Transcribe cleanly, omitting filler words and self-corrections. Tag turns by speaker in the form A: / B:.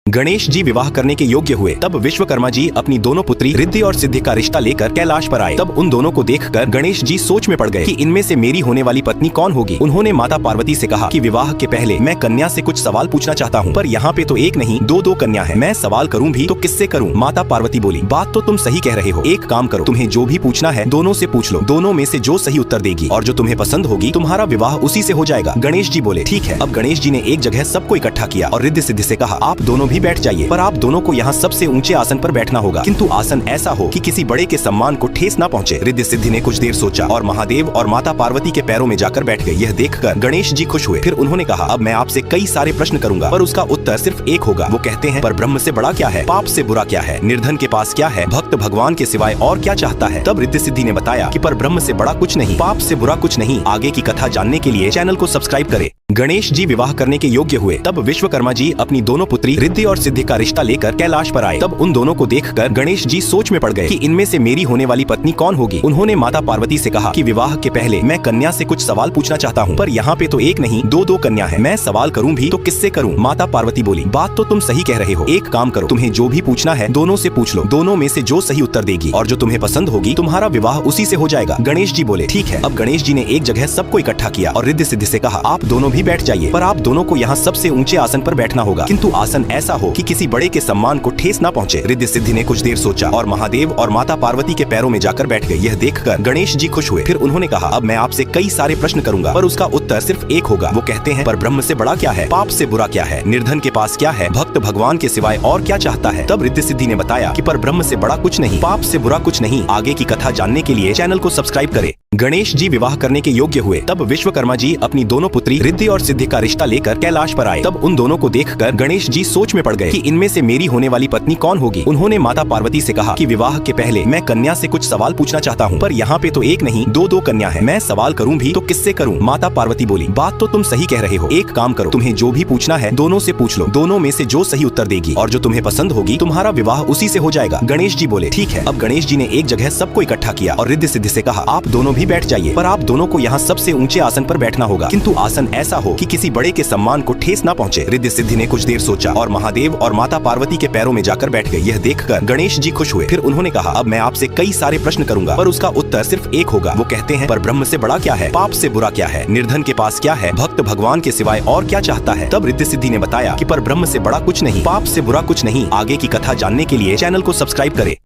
A: गणेश जी विवाह करने के योग्य हुए तब विश्वकर्मा जी अपनी दोनों पुत्री रिद्धि और सिद्धि का रिश्ता लेकर कैलाश पर आए। तब उन दोनों को देखकर गणेश जी सोच में पड़ गए कि इनमें से मेरी होने वाली पत्नी कौन होगी। उन्होंने माता पार्वती से कहा कि विवाह के पहले मैं कन्या से कुछ सवाल पूछना चाहता हूँ, पर यहाँ पे तो एक नहीं दो कन्या है, मैं सवाल करूँ भी तो किससे करूँ। माता पार्वती बोली, बात तो तुम सही कह रहे हो, एक काम करो, तुम्हें जो भी पूछना है दोनों से पूछ लो, दोनों में से जो सही उत्तर देगी और जो तुम्हें पसंद होगी तुम्हारा विवाह उसी से हो जाएगा। गणेश जी बोले, ठीक है। अब गणेश जी ने एक जगह सबको इकट्ठा किया और रिद्धि सिद्धि से कहा, आप दोनों भी बैठ जाइए, पर आप दोनों को यहाँ सबसे ऊंचे आसन पर बैठना होगा, किंतु आसन ऐसा हो कि किसी बड़े के सम्मान को ठेस न पहुँचे। रिद्धि सिद्धि ने कुछ देर सोचा और महादेव और माता पार्वती के पैरों में जाकर बैठ गए। यह देखकर गणेश जी खुश हुए। फिर उन्होंने कहा, अब मैं आपसे कई सारे प्रश्न करूंगा, पर उसका उत्तर सिर्फ एक होगा। वो कहते हैं, पर ब्रह्म से बड़ा क्या है, पाप से बुरा क्या है, निर्धन के पास क्या है, भक्त भगवान के सिवाय और क्या चाहता है। तब रिद्धि सिद्धि ने बताया कि पर ब्रह्म से बड़ा कुछ नहीं, पाप से बुरा कुछ नहीं। आगे की कथा जानने के लिए चैनल को सब्सक्राइब करें। गणेश जी विवाह करने के योग्य हुए तब विश्वकर्मा जी अपनी दोनों पुत्री रिद्धि और सिद्धि का रिश्ता लेकर कैलाश पर आए। तब उन दोनों को देखकर गणेश जी सोच में पड़ गए कि इनमें से मेरी होने वाली पत्नी कौन होगी। उन्होंने माता पार्वती से कहा कि विवाह के पहले मैं कन्या से कुछ सवाल पूछना चाहता हूँ, पर यहाँ पे तो एक नहीं दो कन्या है, मैं सवाल करूँ भी तो किससे करूँ। माता पार्वती बोली, बात तो तुम सही कह रहे हो, एक काम करो, तुम्हें जो भी पूछना है दोनों से पूछ लो, दोनों में से जो सही उत्तर देगी और जो तुम्हें पसंद होगी तुम्हारा विवाह उसी से हो जाएगा। गणेश जी बोले, ठीक है। अब गणेश जी ने एक जगह सबको इकट्ठा किया और रिद्धि सिद्धि से कहा, आप दोनों भी बैठ जाइए, पर आप दोनों को यहाँ सबसे ऊंचे आसन पर बैठना होगा, किंतु आसन ऐसा हो कि किसी बड़े के सम्मान को ठेस न पहुँचे। रिद्धि सिद्धि ने कुछ देर सोचा और महादेव और माता पार्वती के पैरों में जाकर बैठ गए। यह देखकर गणेश जी खुश हुए। फिर उन्होंने कहा, अब मैं आपसे कई सारे प्रश्न करूंगा, पर उसका उत्तर सिर्फ एक होगा। वो कहते हैं, पर ब्रह्म से बड़ा क्या है, पाप से बुरा क्या है, निर्धन के पास क्या है, भक्त भगवान के सिवाय और क्या चाहता है। तब रिद्धि सिद्धि ने बताया कि पर ब्रह्म से बड़ा कुछ नहीं, पाप से बुरा कुछ नहीं। आगे की कथा जानने के लिए चैनल को सब्सक्राइब करें। गणेश जी विवाह करने के योग्य हुए तब विश्वकर्मा जी अपनी दोनों पुत्री रिद्धि और सिद्धि का रिश्ता लेकर कैलाश पर आए। तब उन दोनों को देखकर गणेश जी सोच में पड़ गए कि इनमें से मेरी होने वाली पत्नी कौन होगी। उन्होंने माता पार्वती से कहा कि विवाह के पहले मैं कन्या से कुछ सवाल पूछना चाहता हूँ, पर यहाँ पे तो एक नहीं दो कन्या है, मैं सवाल करूँ भी तो किससे करूँ। माता पार्वती बोली, बात तो तुम सही कह रहे हो, एक काम करो, तुम्हें जो भी पूछना है दोनों से पूछ लो, दोनों में से जो सही उत्तर देगी और जो तुम्हें पसंद होगी तुम्हारा विवाह उसी से हो जाएगा। गणेश जी बोले, ठीक है। अब गणेश जी ने एक जगह सबको इकट्ठा किया और रिद्धि सिद्धि से कहा, आप दोनों भी बैठ जाइए, पर आप दोनों को यहाँ सबसे ऊंचे आसन पर बैठना होगा, किंतु आसन ऐसा हो कि किसी बड़े के सम्मान को ठेस न पहुँचे। रिद्धि सिद्धि ने कुछ देर सोचा और महादेव और माता पार्वती के पैरों में जाकर बैठ गए। यह देखकर गणेश जी खुश हुए। फिर उन्होंने कहा, अब मैं आपसे कई सारे प्रश्न करूंगा, पर उसका उत्तर सिर्फ एक होगा। वो कहते हैं, पर ब्रह्म से बड़ा क्या है, पाप से बुरा क्या है, निर्धन के पास क्या है, भक्त भगवान के सिवाय और क्या चाहता है। तब रिद्धि सिद्धि ने बताया कि पर ब्रह्म से बड़ा कुछ नहीं, पाप से बुरा कुछ नहीं। आगे की कथा जानने के लिए चैनल को सब्सक्राइब करें।